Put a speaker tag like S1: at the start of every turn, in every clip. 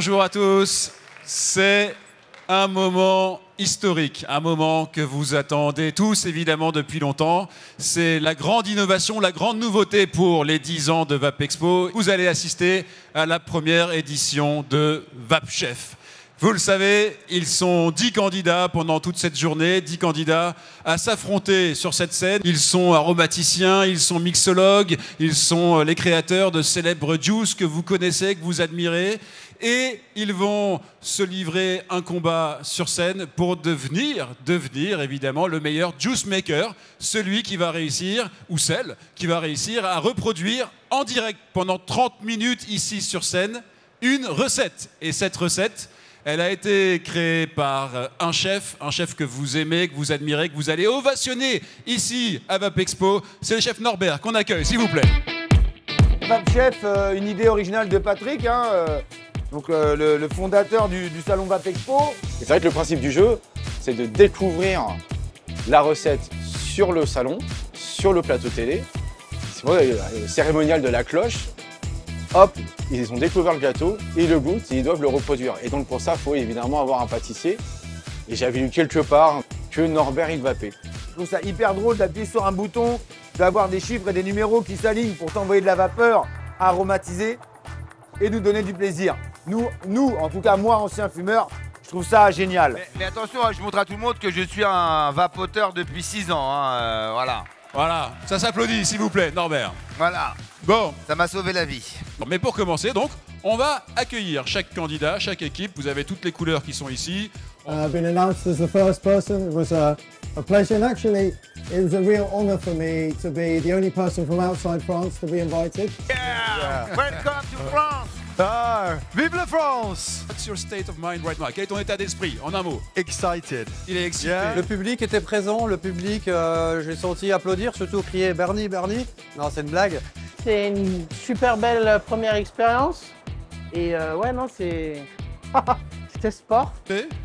S1: Bonjour à tous, c'est un moment historique, un moment que vous attendez tous évidemment depuis longtemps. C'est la grande innovation, la grande nouveauté pour les 10 ans de VapExpo. Vous allez assister à la première édition de VapChef. Vous le savez, ils sont 10 candidats pendant toute cette journée, 10 candidats à s'affronter sur cette scène. Ils sont aromaticiens, ils sont mixologues, ils sont les créateurs de célèbres juices que vous connaissez, que vous admirez. Et ils vont se livrer un combat sur scène pour devenir évidemment le meilleur juice maker, celui qui va réussir, ou celle qui va réussir à reproduire en direct pendant 30 minutes ici sur scène une recette. Et cette recette, elle a été créée par un chef que vous aimez, que vous admirez, que vous allez ovationner ici à VapExpo. C'est le chef Norbert qu'on accueille, s'il vous plaît.
S2: VapChef, une idée originale de Patrick, donc le fondateur du salon VapExpo.
S3: C'est vrai que le principe du jeu, c'est de découvrir la recette sur le salon, sur le plateau télé. C'est vrai, le cérémonial de la cloche. Hop, ils ont découvert le gâteau, ils le goûtent et ils doivent le reproduire. Et donc pour ça, il faut évidemment avoir un pâtissier. Et j'avais lu quelque part que Norbert il vapait.
S2: Je trouve ça hyper drôle d'appuyer sur un bouton, d'avoir des chiffres et des numéros qui s'alignent pour t'envoyer de la vapeur aromatisée et nous donner du plaisir. Nous, en tout cas moi, ancien fumeur, je trouve ça génial.
S4: Mais attention, je montre à tout le monde que je suis un vapoteur depuis 6 ans. Voilà.
S1: Voilà, ça s'applaudit s'il vous plaît, Norbert.
S4: Voilà.
S1: Bon.
S4: Ça m'a sauvé la vie.
S1: Mais pour commencer, donc, on va accueillir chaque candidat, chaque équipe. Vous avez toutes les couleurs qui sont ici.
S5: I've been announced as the first person. It was a pleasure, and actually, it was a real honour for me to be the only person from outside France to be invited.
S4: Yeah. Welcome to France.
S6: Vive la France!
S1: What's your state of mind right now? Quel est ton état d'esprit, en un mot?
S6: Excited.
S1: Il est excité.
S6: Yeah.
S7: Le public était présent, le public, j'ai senti applaudir, surtout crier Bernie, Bernie. Non, c'est une blague.
S8: C'est une super belle première expérience. Et ouais, non, c'est... C'était sport.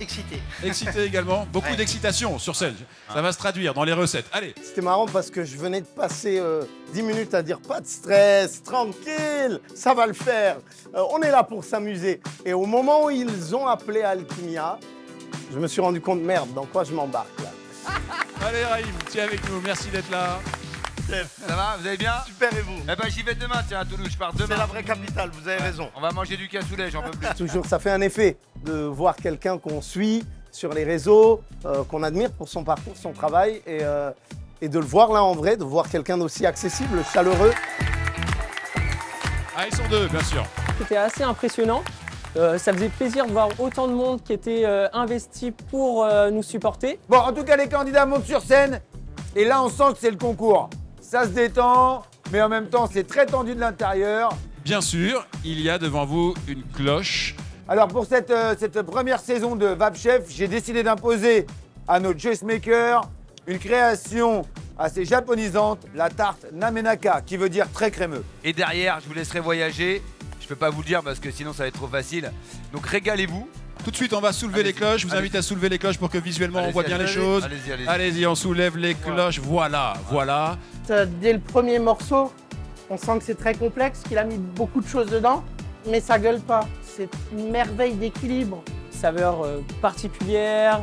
S4: Excité.
S1: Excité également. Beaucoup d'excitation sur scène. Ça va se traduire dans les recettes. Allez.
S2: C'était marrant parce que je venais de passer 10 minutes à dire pas de stress, tranquille, ça va le faire. On est là pour s'amuser. Et au moment où ils ont appelé Alchimia, je me suis rendu compte, merde, dans quoi je m'embarque là.
S1: Allez Raïm, tu es avec nous. Merci d'être là.
S4: Ça va, vous allez bien?
S6: Super et vous?
S4: Eh ben j'y vais demain, tiens, à Toulouse, je pars demain.
S6: C'est la vraie capitale, vous avez raison.
S4: On va manger du cassoulet, j'en peux plus.
S2: Toujours, ça fait un effet de voir quelqu'un qu'on suit sur les réseaux, qu'on admire pour son parcours, son travail, et de le voir là en vrai, de voir quelqu'un d'aussi accessible, chaleureux.
S1: Ah, ils sont deux, bien sûr.
S8: C'était assez impressionnant. Ça faisait plaisir de voir autant de monde qui était investi pour nous supporter.
S2: Bon, en tout cas, les candidats montent sur scène, et là, on sent que c'est le concours. Ça se détend, mais en même temps, c'est très tendu de l'intérieur.
S1: Bien sûr, il y a devant vous une cloche.
S2: Alors, pour cette première saison de VapChef, j'ai décidé d'imposer à nos juice makers une création assez japonisante, la tarte Namenaka, qui veut dire très crémeux.
S4: Et derrière, je vous laisserai voyager. Je peux pas vous le dire parce que sinon ça va être trop facile. Donc régalez-vous.
S1: Tout de suite, on va soulever les cloches. Je vous invite à soulever les cloches pour que visuellement on voit bien les choses.
S4: Allez-y.
S1: Allez-y, on soulève les cloches. Voilà.
S8: Dès le premier morceau, on sent que c'est très complexe, qu'il a mis beaucoup de choses dedans, mais ça gueule pas. C'est une merveille d'équilibre. Saveur particulière,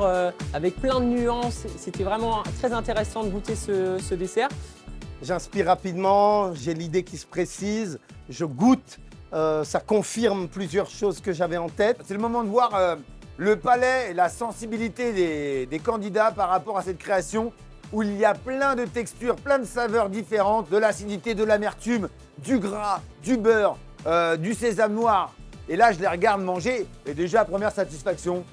S8: avec plein de nuances. C'était vraiment très intéressant de goûter ce dessert.
S2: J'inspire rapidement, j'ai l'idée qui se précise, je goûte, ça confirme plusieurs choses que j'avais en tête. C'est le moment de voir le palais et la sensibilité des candidats par rapport à cette création où il y a plein de textures, plein de saveurs différentes, de l'acidité, de l'amertume, du gras, du beurre, du sésame noir. Et là, je les regarde manger et déjà, première satisfaction,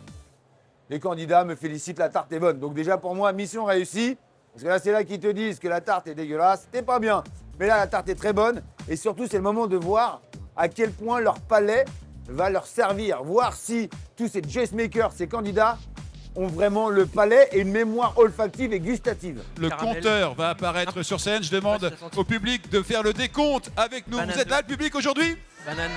S2: les candidats me félicitent, la tarte est bonne. Donc déjà, pour moi, mission réussie. Parce que là, c'est là qu'ils te disent que la tarte est dégueulasse, t'es pas bien. Mais là, la tarte est très bonne. Et surtout, c'est le moment de voir à quel point leur palais va leur servir. Voir si tous ces juice makers, ces candidats, ont vraiment le palais et une mémoire olfactive et gustative.
S1: Le compteur va apparaître sur scène. Je demande au public de faire le décompte avec nous. Vous êtes là, le public, aujourd'hui?
S7: Banane.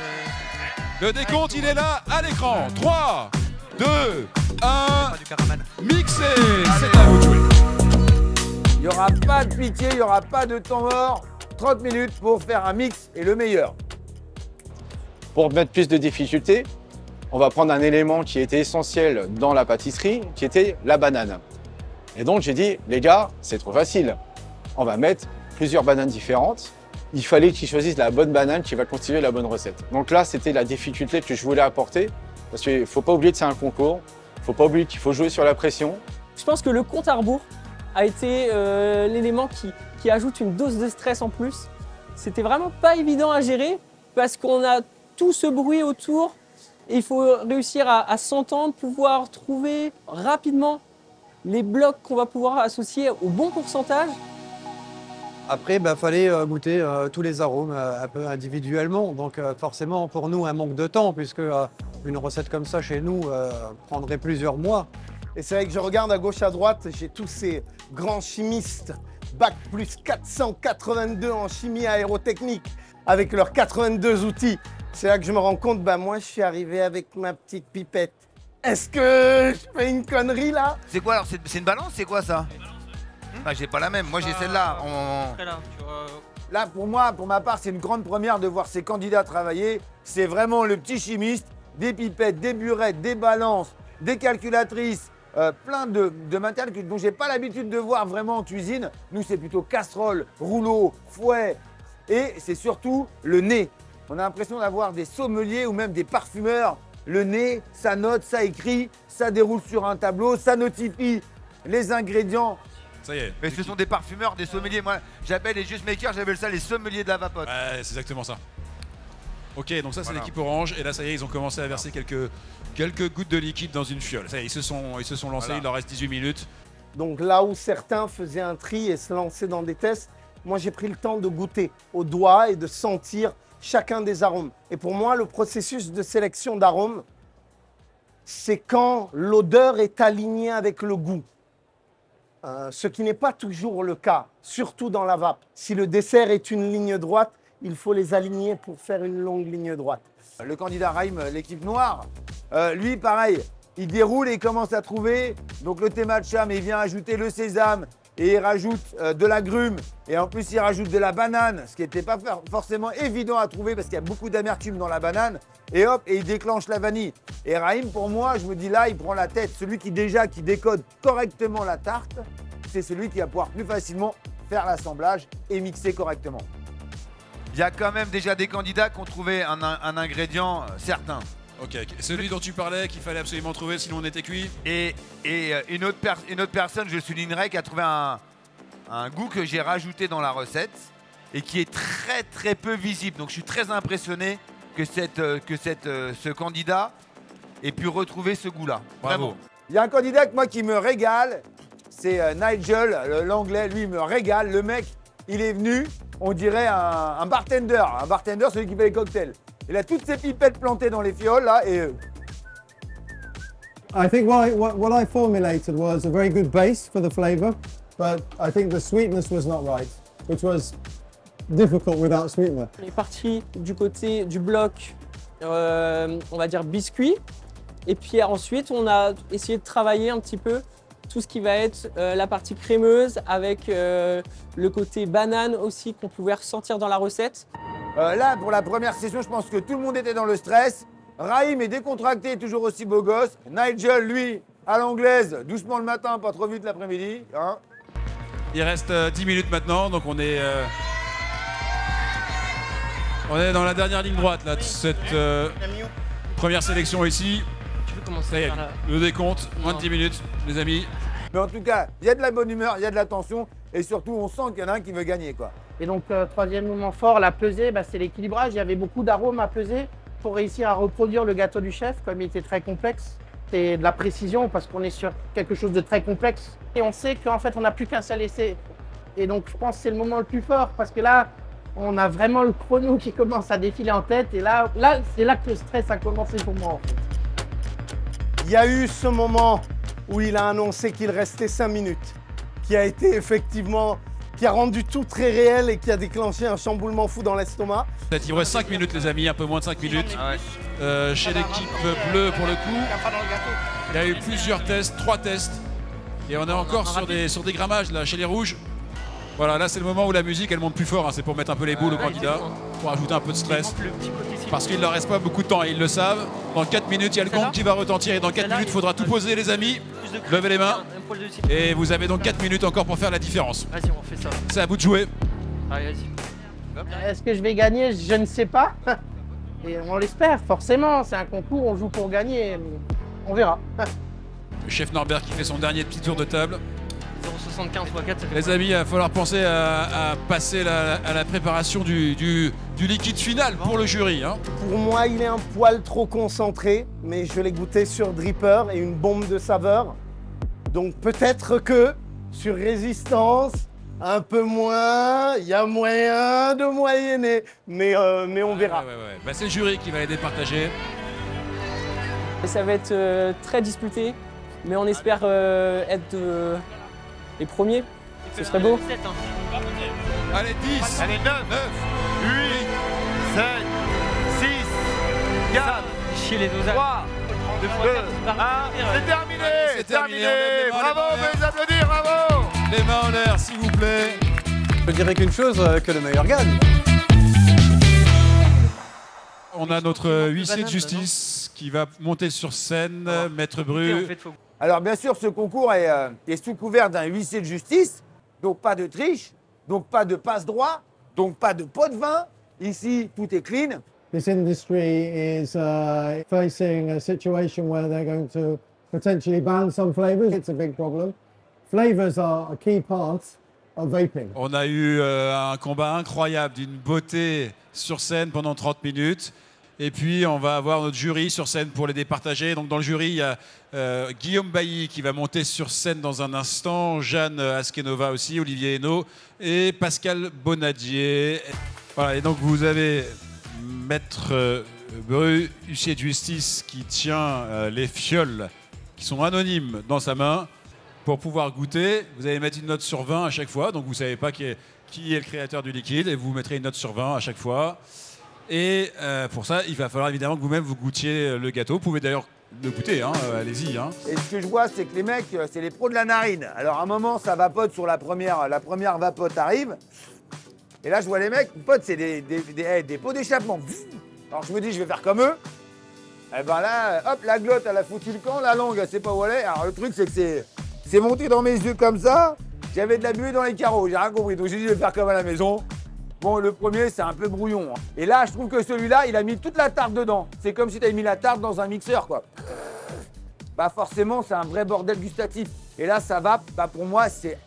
S1: Le décompte, il est là, à l'écran. 3, 2, 1, mixé. C'est à vous de jouer.
S2: Il n'y aura pas de pitié, il n'y aura pas de temps mort. 30 minutes pour faire un mix et le meilleur.
S3: Pour mettre plus de difficulté, on va prendre un élément qui était essentiel dans la pâtisserie, qui était la banane. Et donc j'ai dit, les gars, c'est trop facile. On va mettre plusieurs bananes différentes. Il fallait qu'ils choisissent la bonne banane qui va constituer la bonne recette. Donc là, c'était la difficulté que je voulais apporter. Parce qu'il ne faut pas oublier que c'est un concours. Il ne faut pas oublier qu'il faut jouer sur la pression.
S9: Je pense que le compte à rebours a été l'élément qui ajoute une dose de stress en plus. C'était vraiment pas évident à gérer parce qu'on a tout ce bruit autour. Et il faut réussir à s'entendre, pouvoir trouver rapidement les blocs qu'on va pouvoir associer au bon pourcentage.
S7: Après, il fallait goûter tous les arômes un peu individuellement. Donc forcément, pour nous, un manque de temps, puisque une recette comme ça chez nous prendrait plusieurs mois.
S2: Et c'est vrai que je regarde à gauche, à droite, j'ai tous ces grands chimistes, bac plus 482 en chimie aérotechnique, avec leurs 82 outils. C'est là que je me rends compte, moi je suis arrivé avec ma petite pipette. Est-ce que je fais une connerie là?
S4: C'est quoi alors? C'est une balance? C'est quoi ça? J'ai pas la même, moi j'ai celle-là.
S10: Là, pour moi, pour ma part, c'est une grande première de voir ces candidats travailler. C'est vraiment le petit chimiste, des pipettes, des burettes, des balances, des calculatrices, plein de matériel dont j'ai pas l'habitude de voir vraiment en cuisine. Nous, c'est plutôt casserole, rouleau, fouet. Et c'est surtout le nez. On a l'impression d'avoir des sommeliers ou même des parfumeurs. Le nez, ça note, ça écrit, ça déroule sur un tableau, ça notifie les ingrédients.
S1: Ça y est.
S4: Mais ce sont des parfumeurs, des sommeliers. Moi, j'appelle les juice makers, j'appelle ça les sommeliers de la vapote.
S1: Ouais, c'est exactement ça. Ok, donc ça c'est l'équipe orange. Et là, ça y est, ils ont commencé à verser quelques gouttes de liquide dans une fiole. Ça y est, ils se sont lancés, il leur reste 18 minutes.
S2: Donc là où certains faisaient un tri et se lançaient dans des tests, moi j'ai pris le temps de goûter au doigt et de sentir chacun des arômes. Et pour moi, le processus de sélection d'arômes, c'est quand l'odeur est alignée avec le goût. Ce qui n'est pas toujours le cas, surtout dans la vape. Si le dessert est une ligne droite, il faut les aligner pour faire une longue ligne droite.
S10: Le candidat Raïm, l'équipe noire, lui, pareil, il déroule et il commence à trouver. Donc le thé matcha, mais il vient ajouter le sésame et il rajoute de l'agrumes. Et en plus, il rajoute de la banane, ce qui n'était pas forcément évident à trouver parce qu'il y a beaucoup d'amertume dans la banane. Et hop, et il déclenche la vanille. Et Raïm, pour moi, je me dis là, il prend la tête. Celui qui décode correctement la tarte, c'est celui qui va pouvoir plus facilement faire l'assemblage et mixer correctement.
S4: Il y a quand même déjà des candidats qui ont trouvé un ingrédient certain.
S1: Ok, celui dont tu parlais qu'il fallait absolument trouver sinon on était cuit.
S4: Et une autre personne, je le soulignerai, qui a trouvé un goût que j'ai rajouté dans la recette et qui est très très peu visible. Donc je suis très impressionné que ce candidat ait pu retrouver ce goût-là. Bravo.
S10: Il y a un candidat qui me régale, c'est Nigel, l'anglais, lui il me régale. Le mec, il est venu, on dirait un bartender. Un bartender, celui qui fait les cocktails. Il a toutes ses pipettes plantées dans les fioles là et...
S5: I think what I formulated was a very good base for the flavor, but I think the sweetness was not right, which was difficult without sweetener.
S9: On est parti du côté du bloc, on va dire biscuit, et puis ensuite on a essayé de travailler un petit peu tout ce qui va être la partie crémeuse avec le côté banane aussi qu'on pouvait ressentir dans la recette.
S10: Là, pour la première session, je pense que tout le monde était dans le stress. Raïm est décontracté, toujours aussi beau gosse. Nigel, lui, à l'anglaise, doucement le matin, pas trop vite l'après-midi. Hein.
S1: Il reste 10 minutes maintenant, donc on est dans la dernière ligne droite là, de cette première sélection ici.
S9: Tu veux commencer
S1: Ça y est, le décompte, moins de 10 minutes, les amis.
S10: Mais en tout cas, il y a de la bonne humeur, il y a de la tension, et surtout, on sent qu'il y en a un qui veut gagner, quoi.
S8: Et donc, troisième moment fort, la pesée, c'est l'équilibrage. Il y avait beaucoup d'arômes à peser pour réussir à reproduire le gâteau du chef, comme il était très complexe. C'est de la précision parce qu'on est sur quelque chose de très complexe. Et on sait qu'en fait, on n'a plus qu'un seul essai. Et donc, je pense que c'est le moment le plus fort parce que là, on a vraiment le chrono qui commence à défiler en tête. Et là c'est là que le stress a commencé pour moi, en fait.
S2: Il y a eu ce moment où il a annoncé qu'il restait 5 minutes, qui a été effectivement, qui a rendu tout très réel et qui a déclenché un chamboulement fou dans l'estomac.
S1: Il vous reste 5 minutes les amis, un peu moins de 5 minutes. Chez l'équipe bleue pour le coup, il y a eu plusieurs tests, 3 tests. Et on est encore sur des grammages là, chez les rouges. Voilà, là c'est le moment où la musique elle monte plus fort, hein. C'est pour mettre un peu les boules aux candidats, pour ajouter un peu de stress. Parce qu'il ne leur reste pas beaucoup de temps et ils le savent. Dans 4 minutes, il y a le gong qui va retentir et dans 4 minutes, il faudra tout poser les amis. Levez les mains. Et vous avez donc 4 minutes encore pour faire la différence.
S9: Vas-y, on fait ça.
S1: C'est à vous de jouer.
S9: Allez, vas-y.
S8: Est-ce que je vais gagner? Je ne sais pas. Et on l'espère, forcément. C'est un concours, on joue pour gagner. On verra.
S1: Le chef Norbert qui fait son dernier petit tour de table.
S9: 0,75 x 4, ça fait
S1: Les amis, il va falloir penser à passer à la préparation du liquide final pour le jury. Hein.
S2: Pour moi, il est un poil trop concentré, mais je l'ai goûté sur Dripper et une bombe de saveur. Donc peut-être que sur Résistance, un peu moins, il y a moyen de moyenner, mais on verra.
S1: Ouais. Bah, c'est le jury qui va les départager.
S9: Et ça va être très disputé, mais on espère être les premiers. Ce serait beau.
S1: Allez, 10,
S4: Allez, 9, 8, 7, 6, 4,
S9: Chier les dosages.
S4: 3, 2, 1, c'est terminé.
S1: C'est terminé.
S4: Bravo, on peut les applaudir, bravo.
S1: Les mains en l'air, s'il vous plaît.
S7: Je dirais qu'une chose, que le meilleur gagne.
S1: On a notre huissier de justice qui va monter sur scène, Maître Bru.
S10: Alors bien sûr, ce concours est sous couvert d'un huissier de justice, donc pas de triche, donc pas de passe-droit, donc pas de pot de vin. Ici, tout est clean.
S5: This industry is facing a situation where they're going to potentially ban some flavors. It's a big problem. Flavors are a key part of vaping.
S1: On a eu un combat incroyable d'une beauté sur scène pendant 30 minutes. Et puis, on va avoir notre jury sur scène pour les départager. Donc, dans le jury, il y a Guillaume Bailly qui va monter sur scène dans un instant, Jeanne Askenova aussi, Olivier Hainaut et Pascal Bonadier. Voilà, et donc vous avez Maître Bru, huissier de justice, qui tient les fioles qui sont anonymes dans sa main pour pouvoir goûter. Vous allez mettre une note sur 20 à chaque fois, donc vous ne savez pas qui est le créateur du liquide, et vous mettrez une note sur 20 à chaque fois. Et pour ça, il va falloir évidemment que vous-même vous goûtiez le gâteau. Vous pouvez d'ailleurs le goûter, hein, allez-y. Hein.
S10: Et ce que je vois, c'est que les mecs, c'est les pros de la narine. Alors à un moment, ça vapote sur la première vapote arrive. Et là, je vois les mecs, potes, c'est des pots d'échappement. Alors je me dis, je vais faire comme eux. Et ben là, hop, la glotte, elle a foutu le camp, la langue, elle sait pas où elle est. Alors le truc, c'est que c'est monté dans mes yeux comme ça. J'avais de la buée dans les carreaux, j'ai rien compris. Donc j'ai dit, je vais faire comme à la maison. Bon, le premier, c'est un peu brouillon. Hein. Et là, je trouve que celui-là, il a mis toute la tarte dedans. C'est comme si tu avais mis la tarte dans un mixeur, quoi. Bah forcément, c'est un vrai bordel gustatif. Et là, ça va, bah pour moi, c'est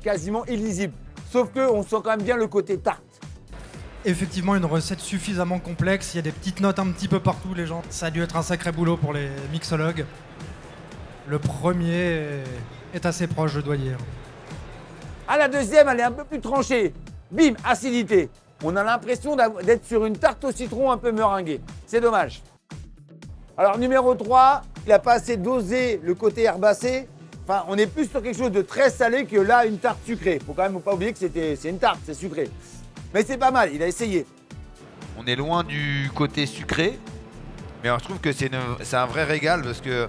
S10: quasiment illisible. Sauf qu'on sent quand même bien le côté tarte.
S11: Effectivement, une recette suffisamment complexe. Il y a des petites notes un petit peu partout, les gens. Ça a dû être un sacré boulot pour les mixologues. Le premier est assez proche, je dois dire.
S10: Ah, la deuxième, elle est un peu plus tranchée. Bim, acidité. On a l'impression d'être sur une tarte au citron un peu meringuée. C'est dommage. Alors, numéro 3, il n'a pas assez dosé le côté herbacé. Enfin, on est plus sur quelque chose de très salé que là, une tarte sucrée. Faut quand même pas oublier que c'est une tarte, c'est sucré. Mais c'est pas mal, il a essayé.
S4: On est loin du côté sucré, mais alors, je trouve que c'est un vrai régal parce que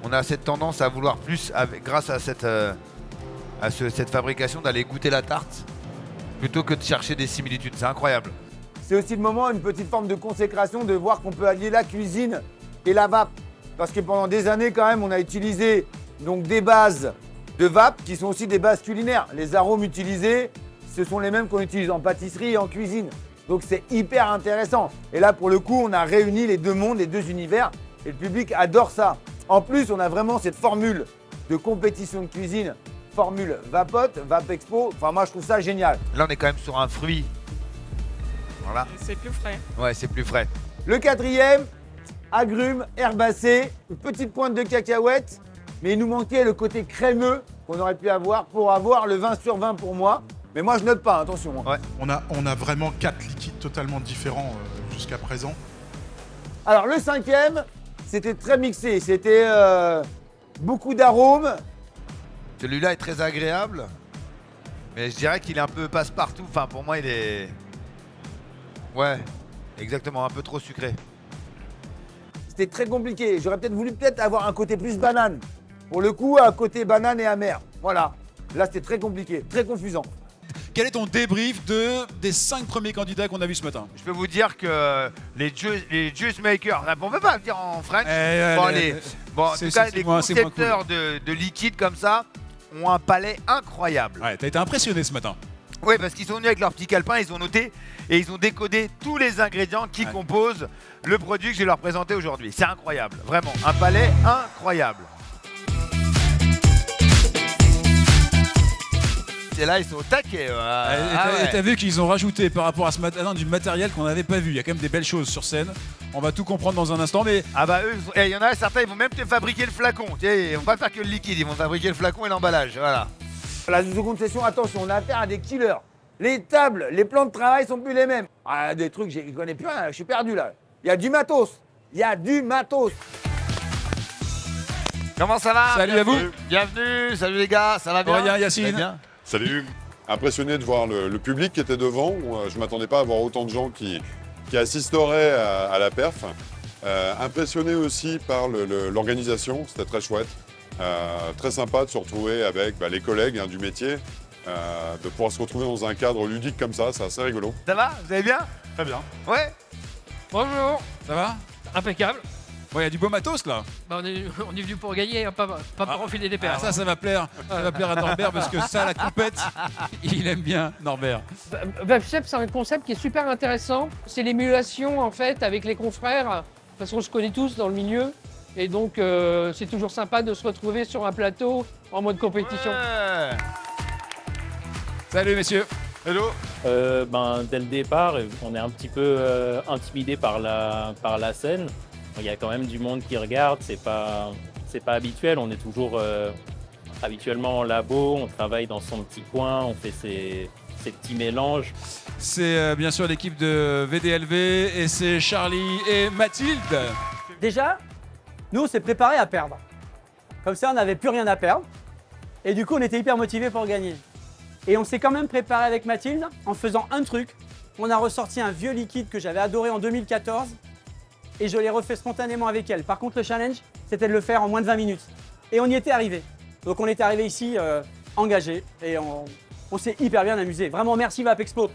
S4: on a cette tendance à vouloir plus, grâce à cette fabrication, d'aller goûter la tarte plutôt que de chercher des similitudes. C'est incroyable.
S10: C'est aussi le moment, une petite forme de consécration, de voir qu'on peut allier la cuisine et la vape. Parce que pendant des années, quand même, on a utilisé donc, des bases de vape qui sont aussi des bases culinaires. Les arômes utilisés, ce sont les mêmes qu'on utilise en pâtisserie et en cuisine. Donc c'est hyper intéressant. Et là, pour le coup, on a réuni les deux mondes, les deux univers, et le public adore ça. En plus, on a vraiment cette formule de compétition de cuisine, formule Vapote, Vape Expo. Enfin, moi, je trouve ça génial.
S4: Là, on est quand même sur un fruit. Voilà.
S9: C'est plus frais.
S4: Ouais, c'est plus frais.
S10: Le quatrième, agrumes, herbacées, une petite pointe de cacahuètes, mais il nous manquait le côté crémeux qu'on aurait pu avoir pour avoir le 20 sur 20 pour moi. Mais moi, je note pas, attention.
S4: Ouais.
S12: On a vraiment 4 liquides totalement différents jusqu'à présent.
S10: Alors, le cinquième, c'était très mixé. C'était beaucoup d'arômes.
S4: Celui-là est très agréable, mais je dirais qu'il est un peu passe-partout. Enfin, pour moi, il est... Ouais, exactement, un peu trop sucré.
S10: C'était très compliqué. J'aurais peut-être voulu avoir un côté plus banane. Pour le coup, un côté banane et amer. Voilà. Là, c'était très compliqué, très confusant.
S1: quel est ton débrief des 5 premiers candidats qu'on a vus ce matin?
S4: Je peux vous dire que les juice makers, on peut pas le dire en French, en tout cas les concepteurs de liquide comme ça ont un palais incroyable.
S1: Ouais, t'as été impressionné ce matin.
S4: Oui, parce qu'ils sont venus avec leur petit calepin, ils ont noté et ils ont décodé tous les ingrédients qui composent le produit que je vais leur présenter aujourd'hui. C'est incroyable, vraiment, un palais incroyable. Et là, ils sont au taquet.
S1: Et t'as vu qu'ils ont rajouté par rapport à ce matin du matériel qu'on n'avait pas vu. Il y a quand même des belles choses sur scène. On va tout comprendre dans un instant, mais...
S4: Ah bah eux, il y en a certains, ils vont même te fabriquer le flacon. Ils vont pas faire que le liquide, ils vont fabriquer le flacon et l'emballage, voilà.
S2: La seconde session, attention, on a affaire à des killers. Les tables, les plans de travail sont plus les mêmes. Ah, des trucs, je connais plus rien, je suis perdu là. Il y a du matos. Il y a du matos.
S4: Comment ça va?
S1: Salut à vous.
S4: Bienvenue, salut les gars, ça va bien?
S1: Aurélien, Yacine.
S4: Bien.
S13: Salut. Impressionné de voir le public qui était devant. Je ne m'attendais pas à voir autant de gens qui assisteraient à la perf. Impressionné aussi par l'organisation, c'était très chouette. Très sympa de se retrouver avec les collègues du métier, de pouvoir se retrouver dans un cadre ludique comme ça, c'est assez rigolo.
S4: Ça va? Vous allez bien?
S13: Très bien.
S4: Ouais.
S14: Bonjour.
S1: Ça va?
S14: Impeccable.
S1: Bon, il y a du beau matos là.
S14: On est venu pour gagner, hein, pas pour enfiler des paires.
S1: Ça va plaire. Ça va plaire à Norbert parce que ça, la compète, il aime bien Norbert.
S14: VapChef, c'est un concept qui est super intéressant. C'est l'émulation en fait avec les confrères, parce qu'on se connaît tous dans le milieu. Et donc, c'est toujours sympa de se retrouver sur un plateau en mode compétition.
S4: Ouais.
S1: Salut messieurs.
S13: Hello.
S15: Dès le départ, on est un petit peu intimidé par la scène. Il y a quand même du monde qui regarde, c'est pas habituel. On est toujours habituellement en labo, on travaille dans son petit coin, on fait ses petits mélanges.
S1: C'est bien sûr l'équipe de VDLV et c'est Charlie et Mathilde.
S16: Déjà, nous on s'est préparé à perdre. Comme ça on n'avait plus rien à perdre. Et du coup on était hyper motivés pour gagner. Et on s'est quand même préparé avec Mathilde en faisant un truc. On a ressorti un vieux liquide que j'avais adoré en 2014 et je l'ai refait spontanément avec elle. Par contre le challenge c'était de le faire en moins de 20 minutes. Et on y était arrivé. Donc on était arrivé ici engagé et on s'est hyper bien amusé. Vraiment merci Vapexpo.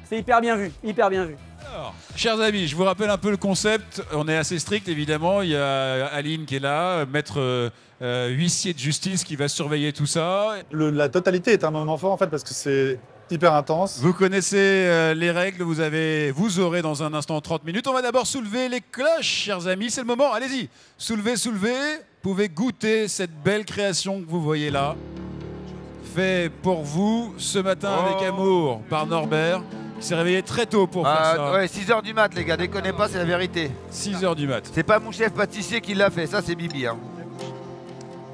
S16: C'est hyper bien vu, hyper bien vu.
S1: Alors, chers amis, je vous rappelle un peu le concept. On est assez strict évidemment. Il y a Aline qui est là, maître huissier de justice qui va surveiller tout ça.
S12: La totalité est un moment fort en fait parce que c'est hyper intense.
S1: Vous connaissez les règles, vous aurez dans un instant 30 minutes. On va d'abord soulever les cloches, chers amis. C'est le moment, allez-y. Soulevez. Vous pouvez goûter cette belle création que vous voyez là. Fait pour vous ce matin avec amour par Norbert. Il s'est réveillé très tôt pour faire ça.
S4: Ouais, 6h du mat, les gars, déconnez pas, c'est la vérité.
S1: 6h du mat.
S4: C'est pas mon chef pâtissier qui l'a fait, ça c'est Bibi. Hein.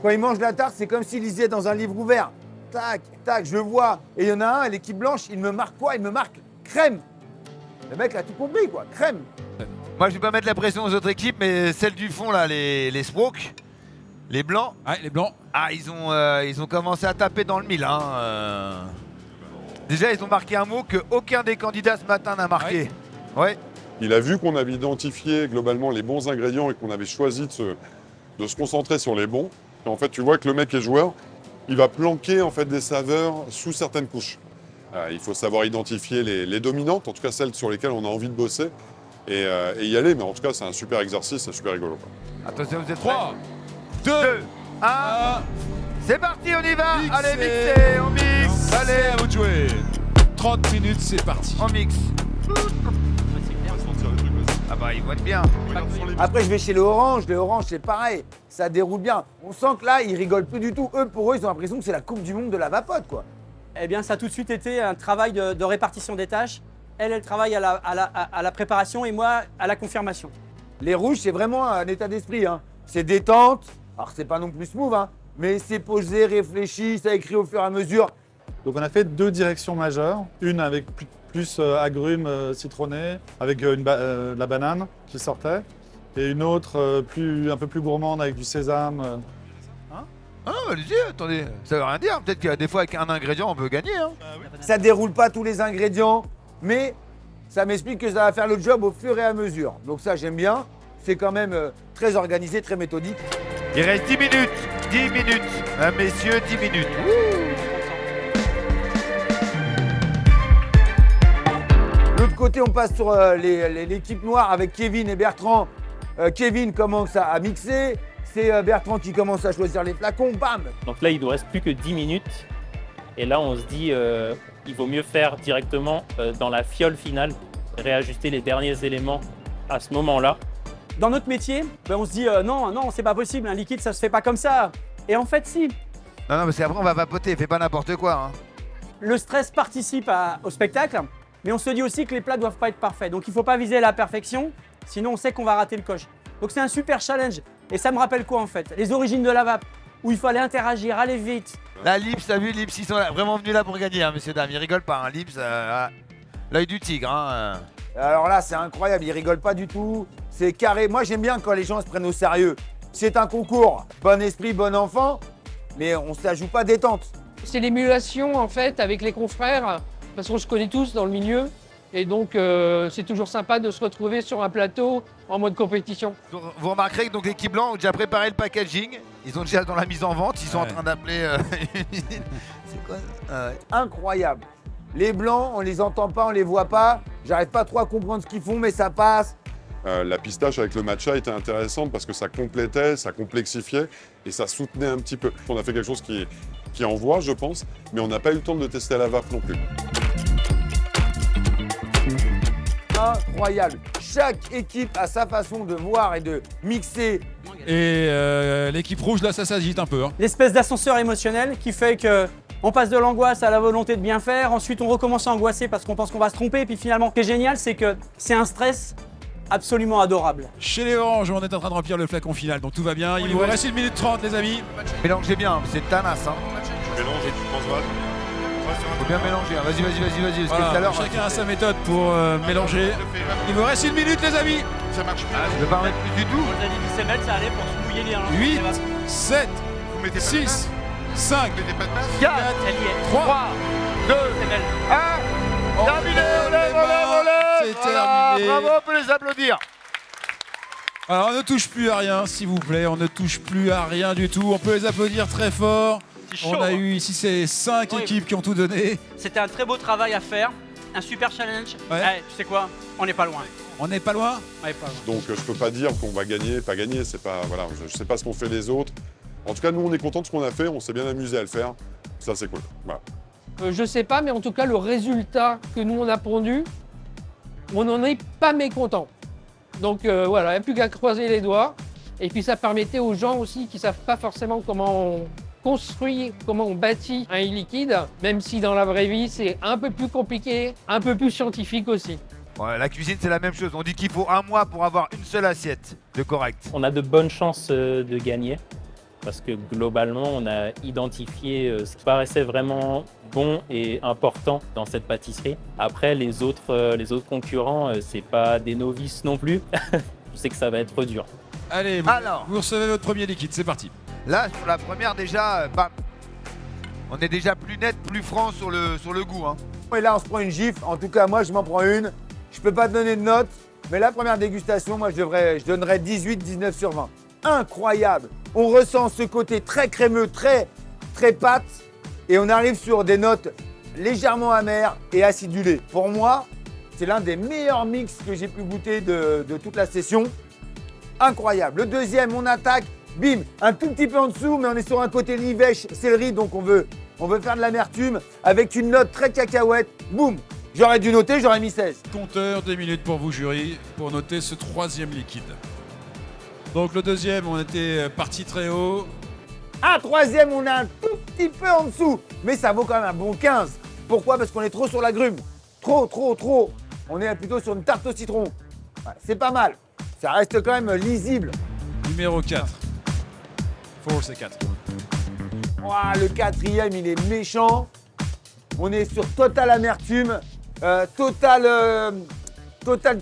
S2: Quand il mange la tarte, c'est comme s'il lisait dans un livre ouvert. Tac, tac, je le vois. Et il y en a un, l'équipe blanche, il me marque quoi? Il me marque crème. Le mec a tout compris, quoi, crème.
S4: Moi, je vais pas mettre la pression aux autres équipes, mais celle du fond, là, les Sprook, les blancs.
S1: Ouais, les blancs.
S4: Ah, ils ont commencé à taper dans le mille. Hein, Déjà, ils ont marqué un mot qu'aucun des candidats ce matin n'a marqué. Ouais.
S13: Il a vu qu'on avait identifié globalement les bons ingrédients et qu'on avait choisi de se concentrer sur les bons. Et en fait, tu vois que le mec est joueur, il va planquer en fait des saveurs sous certaines couches. Il faut savoir identifier les dominantes, en tout cas celles sur lesquelles on a envie de bosser et y aller. Mais en tout cas, c'est un super exercice, c'est super rigolo.
S4: Attention, vous êtes
S1: 3, 2, 1.
S4: C'est parti, on y va. Allez, mixez, on mixe. Allez,
S1: à vous de jouer. 30 minutes, c'est parti.
S4: On mixe. Ah bah, ils votent bien.
S2: Après, je vais chez le orange c'est pareil. Ça déroule bien. On sent que là, ils rigolent plus du tout. Pour eux, ils ont l'impression que c'est la Coupe du Monde de la vapote, quoi.
S16: Eh bien, ça a tout de suite été un travail de répartition des tâches. Elle travaille à la préparation et moi à la confirmation.
S2: Les rouges, c'est vraiment un état d'esprit. Hein. C'est détente. Alors, c'est pas non plus smooth, hein, mais c'est posé, réfléchi, ça écrit au fur et à mesure.
S12: Donc on a fait 2 directions majeures. Une avec plus agrumes citronnés, avec la banane qui sortait. Et une autre un peu plus gourmande avec du sésame.
S4: Ah, allez-y, attendez, ça veut rien dire. Peut-être que des fois, avec un ingrédient, on peut gagner. Hein.
S2: Ça déroule pas tous les ingrédients, mais ça m'explique que ça va faire le job au fur et à mesure. Donc ça, j'aime bien. C'est quand même très organisé, très méthodique.
S4: Il reste 10 minutes. 10 minutes. Messieurs, 10 minutes.
S10: l'autre côté, on passe sur l'équipe noire avec Kevin et Bertrand. Kevin commence à mixer. C'est Bertrand qui commence à choisir les flacons. Bam!
S15: Donc là, il ne nous reste plus que 10 minutes. Et là, on se dit il vaut mieux faire directement dans la fiole finale, réajuster les derniers éléments à ce moment-là.
S16: Dans notre métier, ben on se dit non, c'est pas possible, un liquide, ça se fait pas comme ça. Et en fait, si.
S4: Non, parce qu'après, on va vapoter, fais pas n'importe quoi. Hein.
S16: Le stress participe au spectacle, mais on se dit aussi que les plats doivent pas être parfaits. Donc il faut pas viser la perfection, sinon on sait qu'on va rater le coche. Donc c'est un super challenge. Et ça me rappelle quoi en fait? Les origines de la vape, où il fallait interagir, aller vite.
S4: Là, Lips, t'as vu, Lips, ils sont vraiment venus là pour gagner, hein, messieurs, dames. Ils rigolent pas, hein. Lips, l'œil du tigre. Hein.
S10: Alors là, c'est incroyable, ils rigolent pas du tout. C'est carré. Moi, j'aime bien quand les gens se prennent au sérieux. C'est un concours, bon esprit, bon enfant, mais on se la joue pas détente.
S14: C'est l'émulation en fait avec les confrères, parce qu'on se connaît tous dans le milieu. Et donc, c'est toujours sympa de se retrouver sur un plateau en mode compétition.
S4: Vous remarquerez que donc, l'équipe blanc ont déjà préparé le packaging. Ils ont déjà dans la mise en vente. Ils sont en train d'appeler une usine. C'est quoi
S10: Incroyable. Les blancs, on les entend pas, on les voit pas. J'arrive pas trop à comprendre ce qu'ils font, mais ça passe.
S13: La pistache avec le matcha était intéressante parce que ça complétait, ça complexifiait et ça soutenait un petit peu. On a fait quelque chose qui envoie, je pense, mais on n'a pas eu le temps de le tester à la vape non plus.
S10: Incroyable. Chaque équipe a sa façon de voir et de mixer.
S1: Et l'équipe rouge, là, ça s'agite un peu. Hein.
S16: L'espèce d'ascenseur émotionnel qui fait que on passe de l'angoisse à la volonté de bien faire. Ensuite, on recommence à angoisser parce qu'on pense qu'on va se tromper. Et puis finalement, ce qui est génial, c'est que c'est un stress absolument adorable.
S1: Chez les Oranges, on est en train de remplir le flacon final, donc tout va bien. Il vous reste 1 minute 30, les amis.
S4: Mélangez bien, c'est tanasse. Hein.
S13: Tu mélanges et tu transvases.
S4: Faut bien mélanger. Vas-y.
S1: Voilà,
S4: Tout à l'heure,
S1: chacun a sa méthode pour mélanger. Il vous reste 1 minute, les amis.
S6: Ça marche plus.
S4: Je vais pas remettre plus du tout.
S16: On a dit 10 ml, ça allait pour se mouiller les reins.
S1: 8, 7, 6, 5,
S4: 4, 3, 2, 1. Terminé, on lève.
S1: C'est terminé.
S4: Bravo, on peut les applaudir.
S1: Alors, on ne touche plus à rien, s'il vous plaît. On ne touche plus à rien du tout. On peut les applaudir très fort. On a eu ici ces 5 équipes qui ont tout donné.
S16: C'était un très beau travail à faire, un super challenge.
S1: Ouais.
S16: Tu sais quoi? On n'est pas loin.
S1: On n'est pas loin?
S16: On n'est pas loin.
S13: Donc je peux pas dire qu'on va gagner, pas gagner. C'est pas voilà, je sais pas ce qu'ont fait les autres. En tout cas, nous on est contents de ce qu'on a fait. On s'est bien amusé à le faire. Ça c'est cool. Voilà.
S14: Je sais pas, mais en tout cas, le résultat que nous on a pondu, on n'en est pas mécontent. Donc voilà, il n'y a plus qu'à croiser les doigts. Et puis ça permettait aux gens aussi qui ne savent pas forcément comment on construit, comment on bâtit un e-liquide, même si dans la vraie vie c'est un peu plus compliqué, un peu plus scientifique aussi.
S4: Ouais, la cuisine c'est la même chose. On dit qu'il faut 1 mois pour avoir une seule assiette de correct.
S15: On a de bonnes chances de gagner parce que globalement, on a identifié ce qui paraissait vraiment bon et important dans cette pâtisserie. Après, les autres concurrents, c'est pas des novices non plus. Je sais que ça va être dur.
S1: Allez, vous recevez votre premier liquide, c'est parti.
S4: Là, sur la première déjà, on est déjà plus net, plus franc sur le goût. Hein.
S10: Et là, on se prend une gifle. En tout cas, moi, je m'en prends une. Je peux pas te donner de note, mais la première dégustation, moi, je donnerais 18, 19 sur 20. Incroyable. On ressent ce côté très crémeux, très pâte, et on arrive sur des notes légèrement amères et acidulées. Pour moi, c'est l'un des meilleurs mix que j'ai pu goûter de toute la session. Incroyable. Le deuxième, on attaque. Bim, un tout petit peu en dessous, mais on est sur un côté livèche, céleri, donc on veut faire de l'amertume avec une note très cacahuète. Boum. J'aurais dû noter, j'aurais mis 16.
S1: Compteur, 2 minutes pour vous, jury, pour noter ce 3e liquide. Donc le deuxième, on était parti très haut.
S10: Un troisième, on est un tout petit peu en dessous, mais ça vaut quand même un bon 15. Pourquoi? Parce qu'on est trop sur l'agrume. Trop. On est plutôt sur une tarte au citron. Ouais, c'est pas mal. Ça reste quand même lisible.
S1: Numéro 4. Force et 4.
S10: Ouah, le 4e, il est méchant. On est sur total amertume, total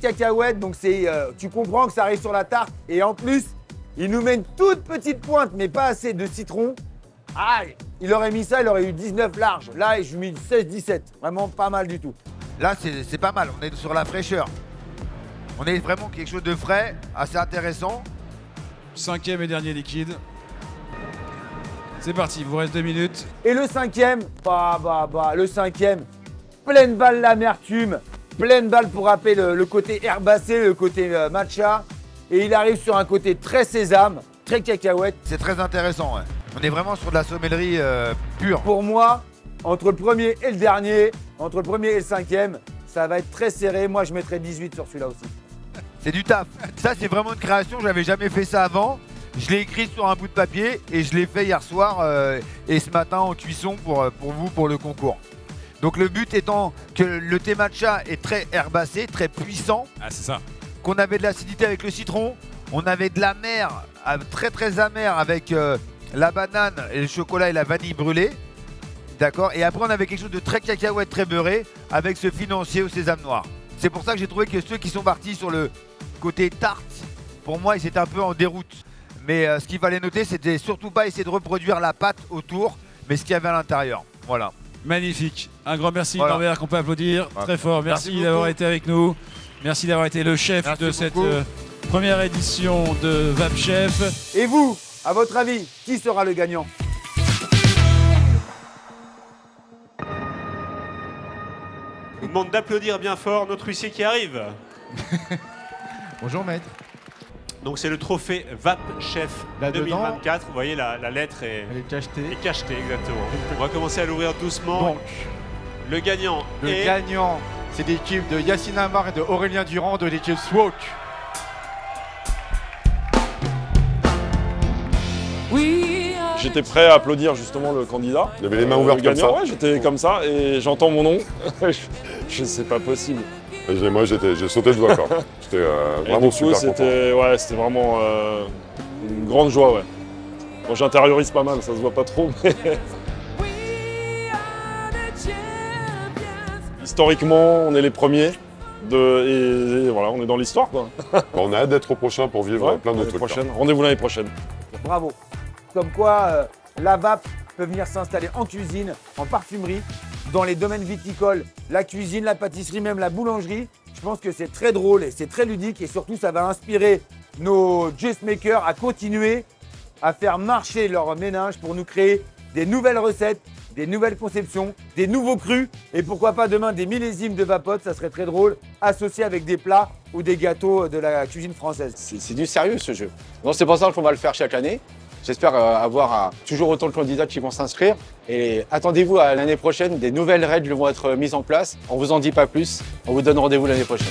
S10: cacahuète. Donc tu comprends que ça arrive sur la tarte. Et en plus, il nous met une toute petite pointe, mais pas assez de citron. Ah, il aurait mis ça, il aurait eu 19 larges. Là, je lui mets 16-17. Vraiment pas mal du tout.
S4: Là, c'est pas mal. On est sur la fraîcheur. On est vraiment quelque chose de frais, assez intéressant.
S1: 5e et dernier liquide. C'est parti, il vous reste 2 minutes.
S10: Et le 5e, le 5e, pleine balle l'amertume. pleine balle pour rappeler le côté herbacé, le côté matcha. Et il arrive sur un côté très sésame, très cacahuète.
S4: C'est très intéressant, ouais. On est vraiment sur de la sommellerie pure.
S10: Pour moi, entre le premier et le dernier, entre le premier et le cinquième, ça va être très serré. Moi, je mettrais 18 sur celui-là aussi.
S4: C'est du taf. Ça, c'est vraiment une création. J'avais jamais fait ça avant. Je l'ai écrit sur un bout de papier et je l'ai fait hier soir et ce matin en cuisson pour vous, pour le concours. Donc le but étant que le thé matcha est très herbacé, très puissant.
S1: Ah, c'est ça.
S4: Qu'on avait de l'acidité avec le citron. On avait de la mer, très amer avec la banane et le chocolat et la vanille brûlée. D'accord. Et après, on avait quelque chose de très cacahuète, très beurré avec ce financier au sésame noir. C'est pour ça que j'ai trouvé que ceux qui sont partis sur le côté tarte, pour moi, ils étaient un peu en déroute. Mais ce qu'il fallait noter, c'était surtout pas essayer de reproduire la pâte autour, mais ce qu'il y avait à l'intérieur. Voilà.
S1: Magnifique. Un grand merci,
S4: Voilà.
S1: Norbert, qu'on peut applaudir très fort. Merci
S4: Merci
S1: d'avoir
S4: beaucoup.
S1: été avec nous. Merci d'avoir été le chef
S4: Merci
S1: de cette
S4: beaucoup.
S1: première édition de VAP Chef.
S10: Et vous, à votre avis, qui sera le gagnant?
S17: On demande d'applaudir bien fort notre huissier qui arrive.
S6: Bonjour maître.
S17: Donc c'est le trophée VAP Chef
S6: Là-dedans,
S17: 2024. Vous voyez, la lettre est
S6: cachetée.
S17: Exactement. On va commencer à l'ouvrir doucement.
S6: Donc,
S17: le gagnant
S6: le
S17: est...
S6: gagnant, c'est l'équipe de Yacine Amar et de Aurélien Durand de l'équipe SWOK.
S18: J'étais prêt à applaudir justement le candidat.
S13: Il avait les mains ouvertes
S18: Le
S13: comme
S18: gagnant,
S13: ça.
S18: ouais, j'étais comme ça et j'entends mon nom. C'est pas possible.
S13: Et moi, j'ai sauté de joie, quoi. J'étais
S18: Et
S13: vraiment
S18: du coup,
S13: super content.
S18: c'était vraiment une grande joie, ouais. Bon, j'intériorise pas mal, ça se voit pas trop, mais... Historiquement, on est les premiers. Et voilà, on est dans l'histoire, quoi.
S13: On a hâte d'être au prochain pour vivre plein d'autres trucs.
S18: Prochaine. Rendez-vous l'année prochaine.
S10: Bravo. Comme quoi, la VAP peut venir s'installer en cuisine, en parfumerie, dans les domaines viticoles, la cuisine, la pâtisserie, même la boulangerie. Je pense que c'est très drôle et c'est très ludique et surtout, ça va inspirer nos juice makers à continuer à faire marcher leur ménage pour nous créer des nouvelles recettes, des nouvelles conceptions, des nouveaux crus et pourquoi pas demain des millésimes de vapote, ça serait très drôle, associés avec des plats ou des gâteaux de la cuisine française.
S3: C'est du sérieux ce jeu. Donc c'est pour ça qu'on va le faire chaque année. J'espère avoir toujours autant de candidats qui vont s'inscrire. Et attendez-vous à l'année prochaine, des nouvelles règles vont être mises en place. On vous en dit pas plus, on vous donne rendez-vous l'année prochaine.